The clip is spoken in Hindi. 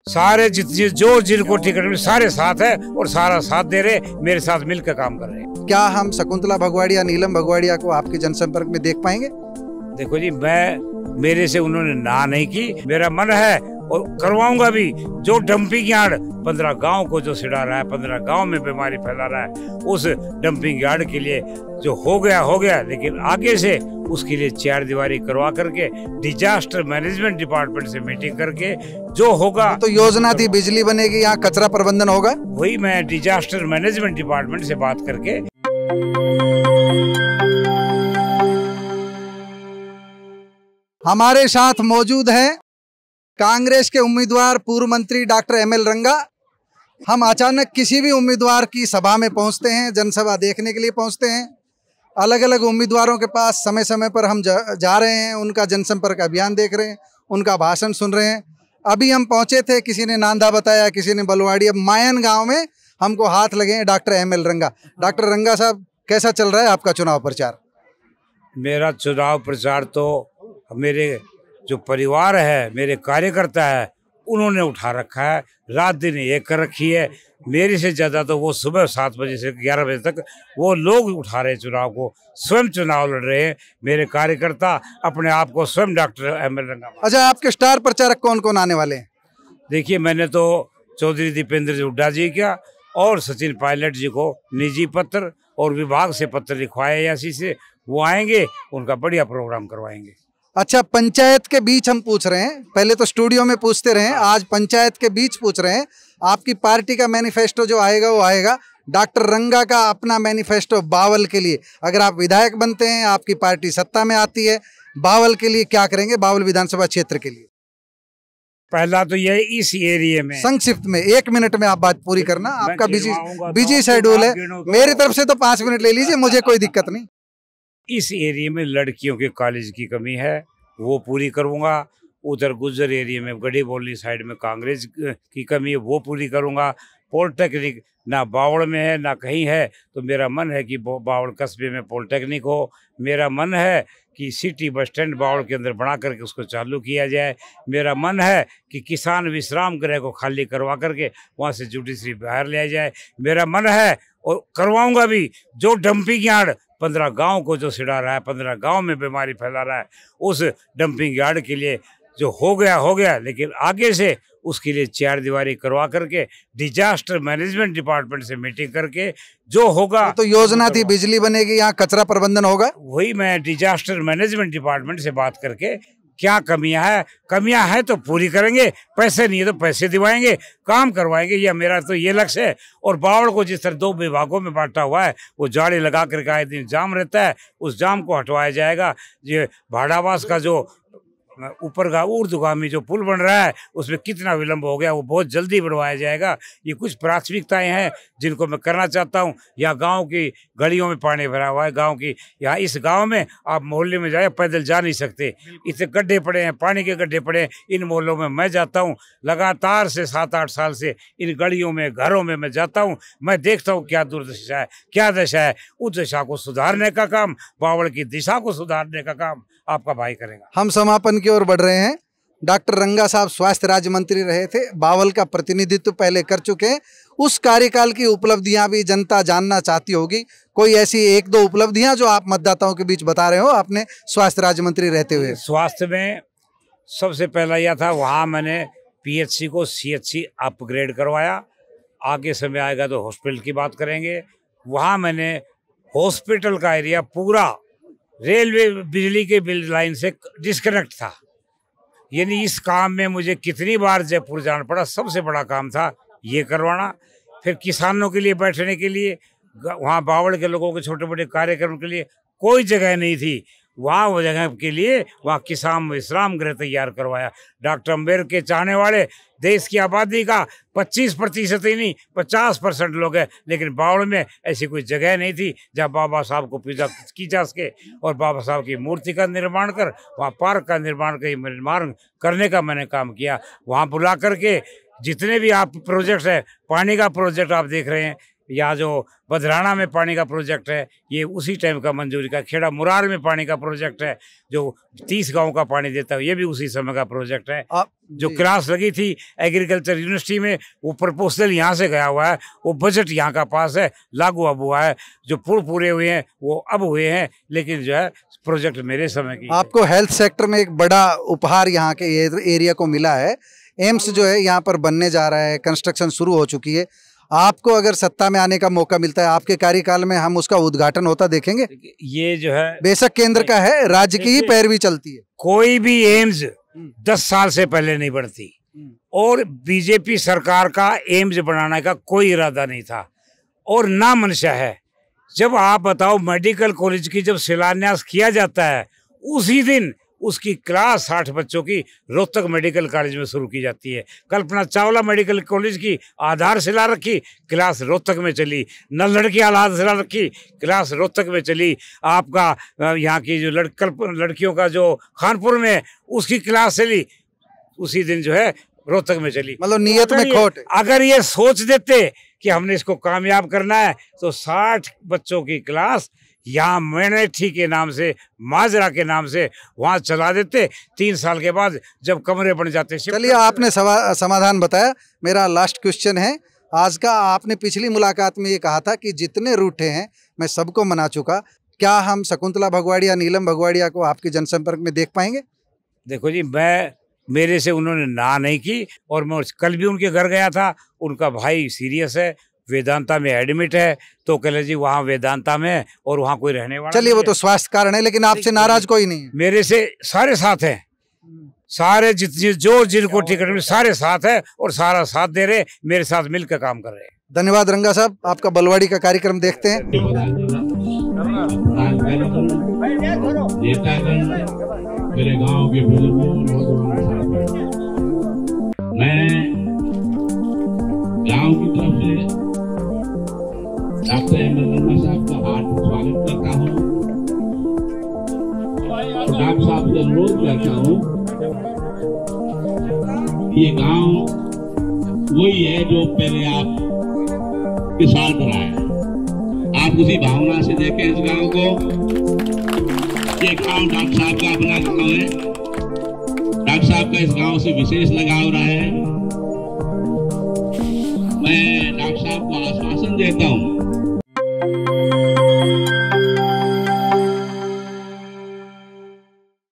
सारे जितने जो जिनको टिकट मिले सारे साथ है और सारा साथ दे रहे, मेरे साथ मिलकर काम कर रहे हैं। क्या हम शकुंतला भगवाड़िया, नीलम भगवाड़िया को आपके जनसंपर्क में देख पाएंगे? देखो जी, मेरे से उन्होंने ना नहीं की, मेरा मन है और करवाऊंगा भी। जो डंपिंग यार्ड 15 गांव को जो सिड़ा रहा है, 15 गांव में बीमारी फैला रहा है, उस डंपिंग यार्ड के लिए जो हो गया, लेकिन आगे से उसके लिए 4 दीवारी करवा करके डिजास्टर मैनेजमेंट डिपार्टमेंट से मीटिंग करके जो होगा। तो योजना थी बिजली बनेगी, यहाँ कचरा प्रबंधन होगा। वही मैं डिजास्टर मैनेजमेंट डिपार्टमेंट से बात करके। हमारे साथ मौजूद हैं कांग्रेस के उम्मीदवार पूर्व मंत्री डॉक्टर एमएल रंगा। हम अचानक किसी भी उम्मीदवार की सभा में पहुंचते हैं, जनसभा देखने के लिए पहुंचते हैं। अलग अलग उम्मीदवारों के पास समय समय पर हम जा रहे हैं, उनका जनसंपर्क अभियान देख रहे हैं, उनका भाषण सुन रहे हैं। अभी हम पहुंचे थे, किसी ने नांदा बताया, किसी ने बलवाड़ी, अब मायन गांव में हमको हाथ लगे हैं डॉक्टर एमएल रंगा। डॉक्टर रंगा साहब, कैसा चल रहा है आपका चुनाव प्रचार? मेरा चुनाव प्रचार तो मेरे जो परिवार है, मेरे कार्यकर्ता है, उन्होंने उठा रखा है, रात दिन एक कर रखी है। मेरे से ज़्यादा तो वो सुबह 7 बजे से 11 बजे तक वो लोग उठा रहे चुनाव को, स्वयं चुनाव लड़ रहे हैं। मेरे कार्यकर्ता अपने आप को स्वयं डॉक्टर एमएल रंगा। अच्छा, आपके स्टार प्रचारक कौन कौन आने वाले हैं? देखिए, मैंने तो चौधरी दीपेंद्र हुड्डा जी का और सचिन पायलट जी को निजी पत्र और विभाग से पत्र लिखवाए यासी से, वो आएंगे, उनका बढ़िया प्रोग्राम करवाएंगे। अच्छा, पंचायत के बीच हम पूछ रहे हैं, पहले तो स्टूडियो में पूछते रहे, आज पंचायत के बीच पूछ रहे हैं। आपकी पार्टी का मैनिफेस्टो जो आएगा वो आएगा। डॉक्टर रंगा का अपना मैनिफेस्टो बावल के लिए, अगर आप विधायक बनते हैं, आपकी पार्टी सत्ता में आती है, बावल के लिए क्या करेंगे, बावल विधानसभा क्षेत्र के लिए? पहला तो ये इस एरिया में संक्षिप्त में 1 मिनट में आप बात पूरी करना, आपका बिजी शेड्यूल है। मेरी तरफ से तो 5 मिनट ले लीजिए, मुझे कोई दिक्कत नहीं। इस एरिया में लड़कियों के कॉलेज की कमी है, वो पूरी करूंगा। उधर गुज्जर एरिया में गढ़ी बोली साइड में कांग्रेस की कमी है, वो पूरी करूंगा। पॉलिटेक्निक ना बावड़ में है ना कहीं है, तो मेरा मन है कि बावड़ कस्बे में पॉलिटेक्निक हो। मेरा मन है कि सिटी बस स्टैंड बावड़ के अंदर बना करके उसको चालू किया जाए। मेरा मन है कि किसान विश्राम गृह को खाली करवा करके वहाँ से जुडिशरी बाहर ले जाए। मेरा मन है और करवाऊंगा भी। जो डंपिंग यार्ड 15 गांव को जो सिड़ा रहा है, 15 गांव में बीमारी फैला रहा है, उस डंपिंग यार्ड के लिए जो हो गया, लेकिन आगे से उसके लिए 4 दीवारी करवा करके डिजास्टर मैनेजमेंट डिपार्टमेंट से मीटिंग करके जो होगा। तो योजना थी बिजली बनेगी, यहाँ कचरा प्रबंधन होगा। वही मैं डिजास्टर मैनेजमेंट डिपार्टमेंट से बात करके क्या कमियां हैं तो पूरी करेंगे। पैसे नहीं है तो पैसे दिवाएंगे, काम करवाएंगे। यह मेरा तो ये लक्ष्य है। और बावड़ को जिस तरह 2 विभागों में बांटा हुआ है, वो जाली लगा करके आए दिन जाम रहता है, उस जाम को हटवाया जाएगा। ये भाड़ावास का जो ऊपर का ऊर्ध्वगामी जो पुल बन रहा है, उसमें कितना विलंब हो गया, वो बहुत जल्दी बनवाया जाएगा। ये कुछ प्राथमिकताएं हैं जिनको मैं करना चाहता हूँ। या गांव की गलियों में पानी भरा हुआ है, गांव की यहाँ इस गांव में आप मोहल्ले में जाए, पैदल जा नहीं सकते, इतने गड्ढे पड़े हैं, पानी के गड्ढे पड़े हैं। इन मोहल्लों में मैं जाता हूँ, लगातार से 7-8 साल से इन गलियों में, घरों में मैं जाता हूँ। मैं देखता हूँ क्या दुर्दशा है, क्या दशा है। उस दशा को सुधारने का काम, बावड़ की दिशा को सुधारने का काम आपका भाई करेगा। हम समापन की ओर बढ़ रहे हैं। डॉक्टर रंगा साहब स्वास्थ्य राज्य मंत्री रहे थे, बावल का प्रतिनिधित्व पहले कर चुके हैं। उस कार्यकाल की उपलब्धियां भी जनता जानना चाहती होगी। कोई ऐसी 1-2 उपलब्धियां जो आप मतदाताओं के बीच बता रहे हो आपने स्वास्थ्य राज्य मंत्री रहते हुए? स्वास्थ्य में सबसे पहला यह था, वहाँ मैंने PHC को CHC अपग्रेड करवाया। आगे समय आएगा तो हॉस्पिटल की बात करेंगे। वहाँ मैंने हॉस्पिटल का एरिया पूरा रेलवे बिजली के बिल लाइन से डिस्कनेक्ट था। यानी इस काम में मुझे कितनी बार जयपुर जाना पड़ा। सबसे बड़ा काम था ये करवाना। फिर किसानों के लिए बैठने के लिए, वहाँ बावड़ के लोगों के छोटे मोटे कार्यक्रम के लिए कोई जगह नहीं थी। वहाँ वो जगह के लिए वहाँ किसान विश्राम गृह तैयार करवाया। डॉक्टर अम्बेडकर के चाहने वाले देश की आबादी का 25% ही नहीं 50% लोग हैं, लेकिन बावड़ में ऐसी कोई जगह नहीं थी जहाँ बाबा साहब को पूजा की जा सके। और बाबा साहब की मूर्ति का निर्माण कर, वहाँ पार्क का निर्माण करने का मैंने काम किया। वहाँ बुला करके जितने भी आप प्रोजेक्ट्स है, पानी का प्रोजेक्ट आप देख रहे हैं, या जो बदराना में पानी का प्रोजेक्ट है ये उसी टाइम का मंजूरी का, खेड़ा मुरार में पानी का प्रोजेक्ट है जो 30 गांव का पानी देता है, ये भी उसी समय का प्रोजेक्ट है। जो क्लास लगी थी एग्रीकल्चर यूनिवर्सिटी में, वो प्रपोजल यहाँ से गया हुआ है, वो बजट यहाँ का पास है, लागू अब हुआ है, जो पूरे हुए हैं वो अब हुए हैं, लेकिन जो है प्रोजेक्ट मेरे समय की। आपको हेल्थ सेक्टर में एक बड़ा उपहार यहाँ के एरिया को मिला है। एम्स जो है यहाँ पर बनने जा रहा है, कंस्ट्रक्शन शुरू हो चुकी है। आपको अगर सत्ता में आने का मौका मिलता है, आपके कार्यकाल में हम उसका उद्घाटन होता देखेंगे? ये जो है बेशक केंद्र का है, राज्य की ही पैरवी चलती है। कोई भी एम्स 10 साल से पहले नहीं बनती, और बीजेपी सरकार का एम्स बनाने का कोई इरादा नहीं था और ना मंशा है। जब आप बताओ मेडिकल कॉलेज की जब शिलान्यास किया जाता है, उसी दिन उसकी क्लास 60 बच्चों की रोहतक मेडिकल कॉलेज में शुरू की जाती है। कल्पना चावला मेडिकल कॉलेज की आधारशिला रखी, क्लास रोहतक में चली। नलगढ़ की आधारशिला रखी, क्लास रोहतक में चली। आपका यहाँ की जो लड़कियों का जो खानपुर में उसकी क्लास चली, उसी दिन जो है रोहतक में चली। मतलब नियत में खोट। अगर ये सोच देते कि हमने इसको कामयाब करना है तो 60 बच्चों की क्लास यहाँ मेनेठी के नाम से, माजरा के नाम से वहाँ चला देते। 3 साल के बाद जब कमरे बन जाते। चलिए, आपने समाधान बताया। मेरा लास्ट क्वेश्चन है आज का। आपने पिछली मुलाकात में ये कहा था कि जितने रूठे हैं मैं सबको मना चुका। क्या हम शकुंतला भगवाड़िया, नीलम भगवाड़िया को आपके जनसंपर्क में देख पाएंगे? देखो जी, मेरे से उन्होंने ना नहीं की, और मैं कल भी उनके घर गया था। उनका भाई सीरियस है, वेदांता में एडमिट है, तो कह जी वहाँ वेदांता में और वहाँ कोई रहने वाला। चलिए, वो तो स्वास्थ्य कारण है, लेकिन आपसे नाराज कोई नहीं है। मेरे से सारे साथ हैं, सारे जितने जो जिनको टिकट में सारे साथ है और सारा साथ दे रहे, मेरे साथ मिलकर काम कर रहे हैं। धन्यवाद रंगा साहब, आपका बलवाड़ी का कार्यक्रम देखते हैं। मेरे गांव के मैं गांव की तरफ से डॉक्टर एमएल रंगा साहब का हार्दिक स्वागत करता हूँ और डॉक्टर साहब से अनुरोध करता हूँ, ये गांव वही है जो पहले आप के साथ रहा है। आप उसी भावना से देखें इस गांव को। ये गांव डॉक्टर साहब का अपना गांव है। डॉक्टर साहब का इस गांव से विशेष लगाव रहा है। मैं डॉक्टर साहब को आश्वासन देता हूँ